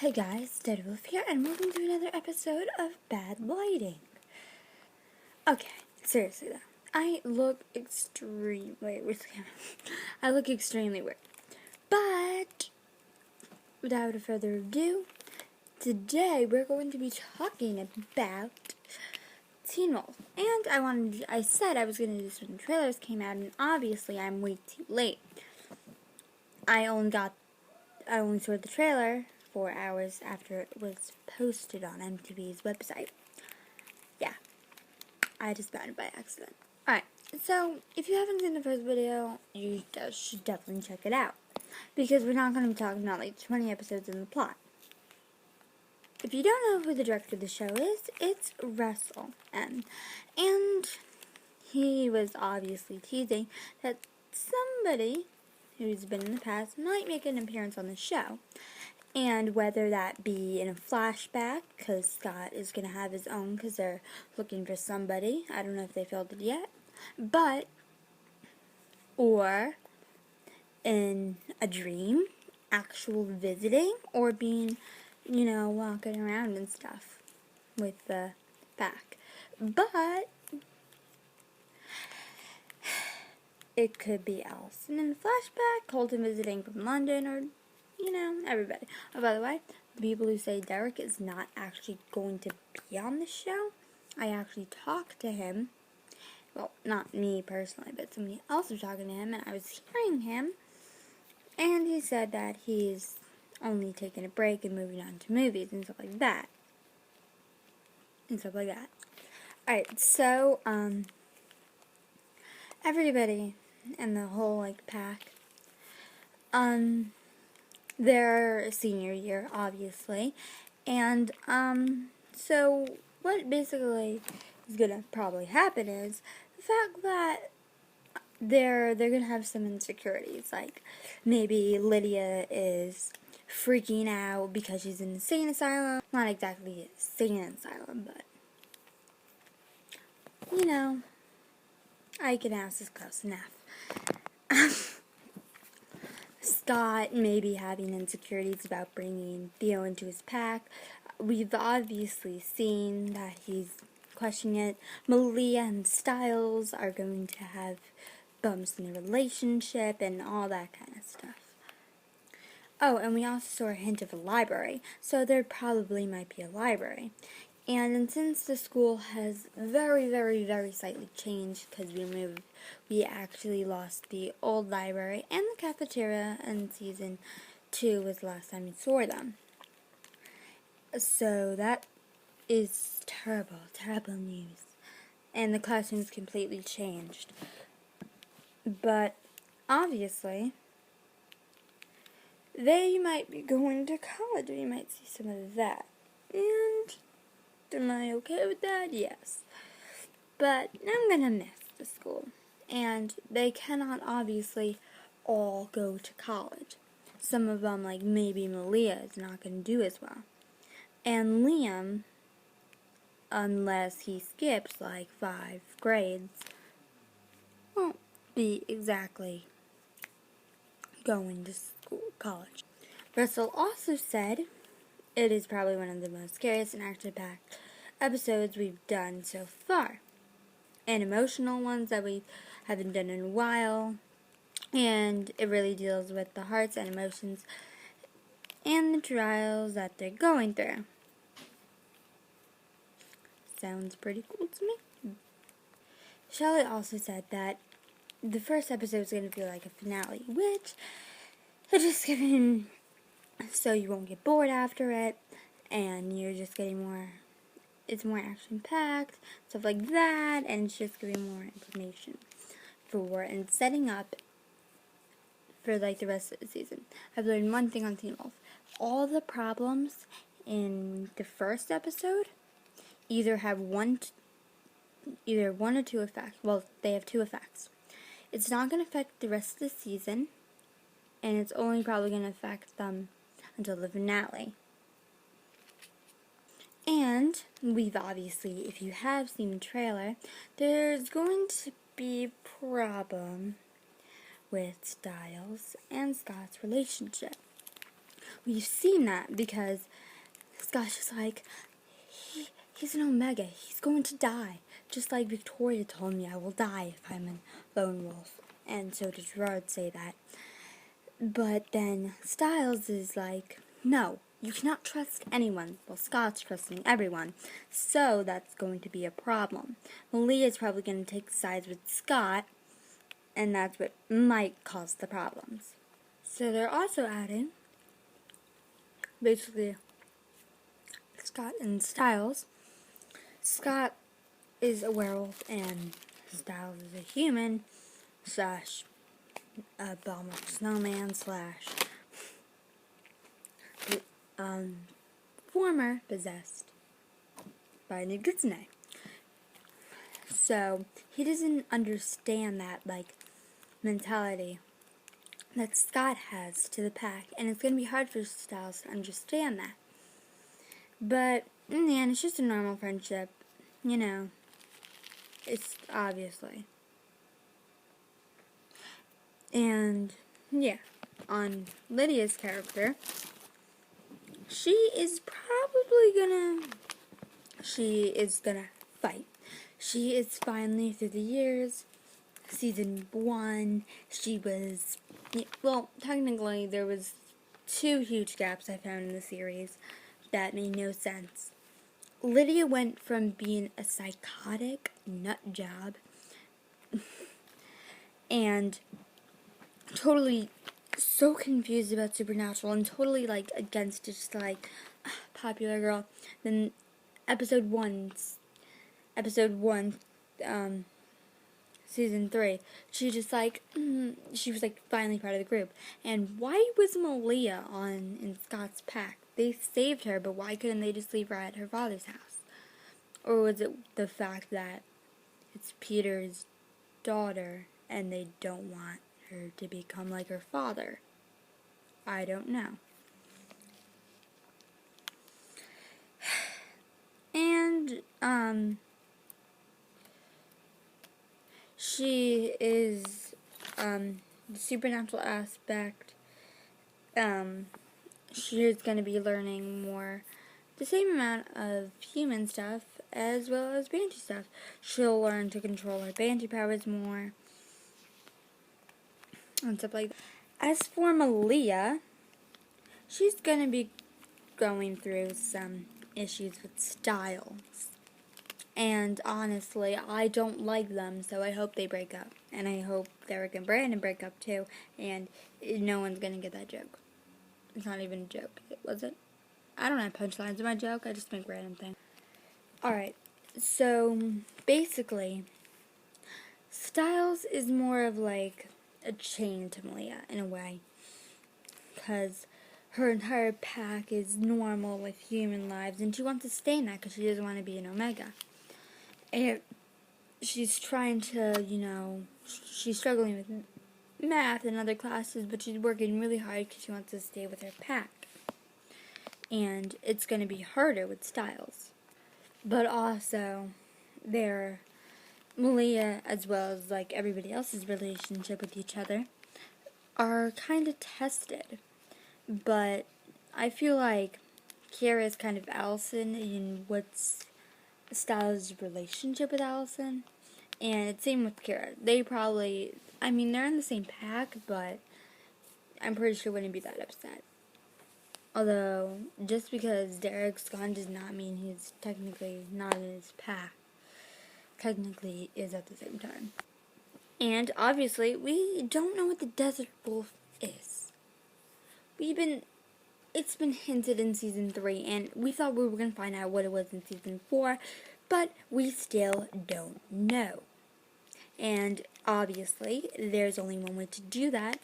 Hey guys, Dead Wolf here, and welcome to another episode of Bad Lighting. Okay, seriously though, I look extremely weird. But without further ado, today we're going to be talking about Teen Wolf. And I said I was going to do this when the trailers came out, and obviously I'm way too late. I only saw the trailer 4 hours after it was posted on MTV's website. Yeah, I just found it by accident. Alright, so if you haven't seen the first video, you should definitely check it out. Because we're not going to be talking about like 20 episodes in the plot. If you don't know who the director of the show is, it's Russell M. And he was obviously teasing that somebody who's been in the past might make an appearance on the show. And whether that be in a flashback, because Scott is going to have his own, because they're looking for somebody. I don't know if they filmed it yet. But, or in a dream, actual visiting, or being, walking around and stuff with the pack. But it could be Allison in the flashback, Colton visiting from London, or, everybody. Oh, by the way, the people who say Derek is not actually going to be on the show, I actually talked to him. Well, not me personally, but somebody else was talking to him, and I was hearing him, and he said that he's only taking a break and moving on to movies and stuff like that. Alright, so, everybody in the whole, pack, their senior year, obviously, and, so, what basically is gonna probably happen is the fact that they're gonna have some insecurities, like maybe Lydia is freaking out because she's in an insane asylum. Not exactly a insane asylum, but I can ask is close enough. Scott maybe having insecurities about bringing Theo into his pack. We've obviously seen that he's questioning it. Malia and Stiles are going to have bumps in the relationship and all that kind of stuff. Oh, and we also saw a hint of a library, so there probably might be a library. And since the school has very, very, very slightly changed because we moved, we actually lost the old library and the cafeteria, and season 2 was the last time we saw them. So that is terrible, terrible news. And the classroom's completely changed. But obviously, they might be going to college. We might see some of that. And am I okay with that? Yes. But I'm gonna miss the school. And they cannot obviously all go to college. Some of them, like maybe Malia, is not gonna do as well. And Liam, unless he skips like 5 grades, won't be exactly going to college. Russell also said it is probably one of the most scariest and action-packed episodes we've done so far. And emotional ones that we haven't done in a while. And it really deals with the hearts and emotions and the trials that they're going through. Sounds pretty cool to me. Shelley also said that the first episode is going to feel like a finale, which they're just giving so you won't get bored after it, and you're just getting it's more action-packed, stuff like that, and it's just giving more information and setting up for the rest of the season. I've learned one thing on Teen Wolf. All the problems in the first episode either have one or two effects. Well, they have 2 effects. It's not going to affect the rest of the season, and it's only probably going to affect them until the finale. And we've obviously, if you have seen the trailer, there's going to be a problem with Stiles and Scott's relationship. we've seen that because Scott's just like, he's an Omega. He's going to die. Just like Victoria told me I will die if I'm a lone wolf. And so did Gerard say that. But then Styles is like, no, you cannot trust anyone. Well, Scott's trusting everyone. So that's going to be a problem. Malia's probably going to take sides with Scott. And that's what might cause the problems. So they're also adding, basically, Scott and Styles. Scott is a werewolf and Styles is a human / abominable snowman / former possessed by Nogitsune. So he doesn't understand that mentality that Scott has to the pack, and it's going to be hard for Styles to understand that. But in the end, it's just a normal friendship, it's obviously. And yeah, on Lydia's character, she is gonna fight. She is finally, through the years, season 1, she was, well, technically there was 2 huge gaps I found in the series that made no sense. Lydia went from being a psychotic nut job and totally so confused about Supernatural and totally against it, just popular girl. Then episode 1, season 3, she just she was finally part of the group. And why was Malia in Scott's pack? They saved her, but why couldn't they just leave her at her father's house? Or was it the fact that it's Peter's daughter and they don't want her to become like her father? I don't know. And, she is, the supernatural aspect, she is going to be learning more, the same amount of human stuff as well as Banshee stuff. She'll learn to control her Banshee powers more, and stuff like that. As for Malia, she's going to be going through some issues with Styles. And honestly, I don't like them, so I hope they break up. And I hope Derek and Brandon break up too, and no one's going to get that joke. It's not even a joke, was it? I don't have punchlines in my joke, I just make random things. Alright, so basically, Styles is more of a chain to Malia in a way. Because her entire pack is normal with human lives, and she wants to stay in that because she doesn't want to be an Omega. And she's trying to, she's struggling with math and other classes, but she's working really hard because she wants to stay with her pack. And it's going to be harder with Styles. But also, Malia, as well as everybody else's relationship with each other, are kind of tested. But I feel like Kiara is kind of Allison in what's Styles' relationship with Allison. And it's same with Kiara. They probably, they're in the same pack, but I'm pretty sure wouldn't be that upset. Although, just because Derek's gone does not mean he's technically not in his pack. Technically is at the same time. And obviously, we don't know what the Desert Wolf is. It's been hinted in season 3, and we thought we were going to find out what it was in season 4, but we still don't know. And obviously, there's only one way to do that,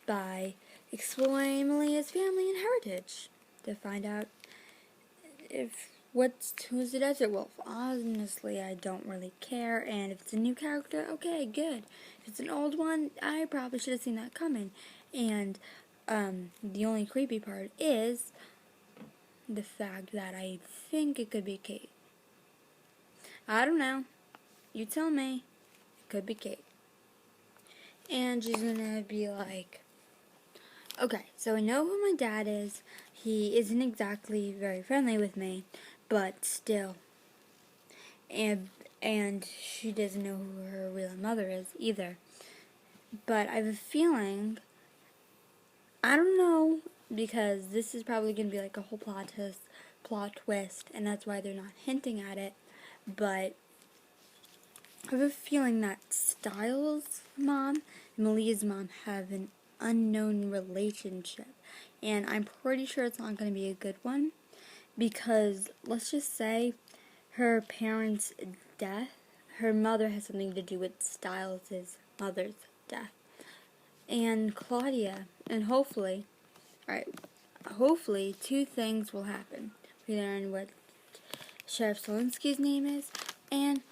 by exploring Malia's family and heritage to find out who's the Desert Wolf. Honestly, I don't really care, and if it's a new character, okay, good. If it's an old one, I probably should have seen that coming. And the only creepy part is the fact that I think it could be Kate. I don't know. You tell me. It could be Kate. And she's gonna be Okay, so I know who my dad is. He isn't exactly very friendly with me, but still. And she doesn't know who her real mother is either. But I have a feeling, I don't know, because this is probably going to be like a whole plot twist, and that's why they're not hinting at it. But I have a feeling that Styles' mom and Malia's mom have an unknown relationship. And I'm pretty sure it's not going to be a good one. Because, let's just say, her parents' death, her mother has something to do with Styles' mother's death. And Claudia, and hopefully, alright, hopefully 2 things will happen. We learn what Sheriff Solinsky's name is, and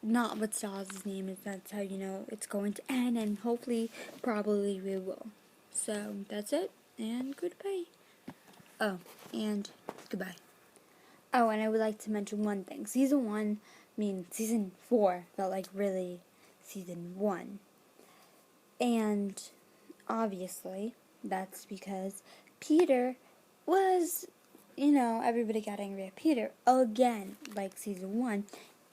not what Styles' name is. That's how you know it's going to end, and hopefully, probably we will. So, that's it, and goodbye. Oh, and goodbye. Oh, and I would like to mention one thing. Season 1, Season 4 felt like really Season 1. And obviously, that's because Peter was, everybody got angry at Peter again, like Season 1.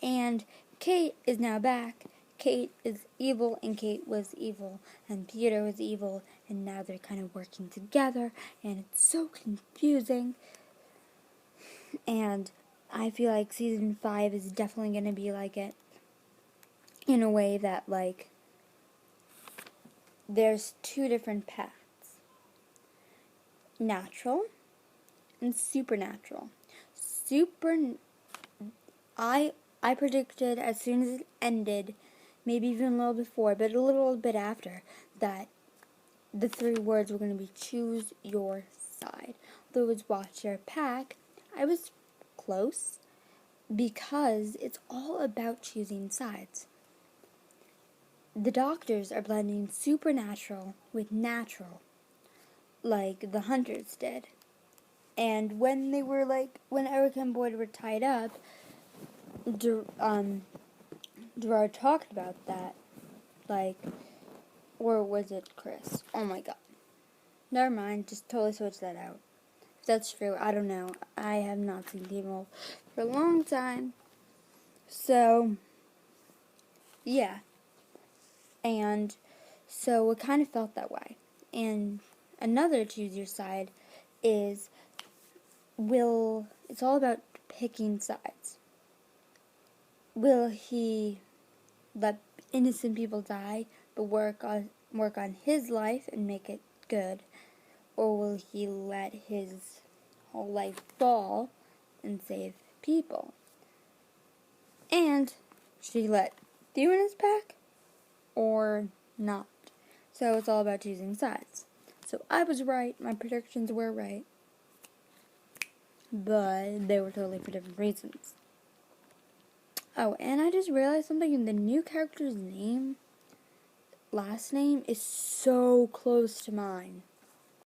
And Kate is now back. Kate is evil, and Kate was evil, and Peter was evil, and now they're kind of working together, and it's so confusing. And I feel like Season 5 is definitely going to be like it, in a way that, like, there's 2 different paths. Natural and supernatural. I predicted as soon as it ended, maybe even a little before, but a little bit after, that the 3 words were going to be choose your side. Though it was watch your pack, I was close, because it's all about choosing sides. The doctors are blending supernatural with natural, like the hunters did. And when Erica and Boyd were tied up, Gerard talked about that, or was it Chris? Oh my god. Never mind, just totally switch that out. If that's true, I don't know. I have not seen Teen Wolf for a long time. So, yeah. And so it kind of felt that way. And another choose your side is it's all about picking sides. Will he let innocent people die but work on his life and make it good? Or will he let his whole life fall and save people? And should he let demons back or not? So it's all about choosing sides. So I was right, my predictions were right, but they were totally for different reasons. Oh, and I just realized something. The new character's last name is so close to mine.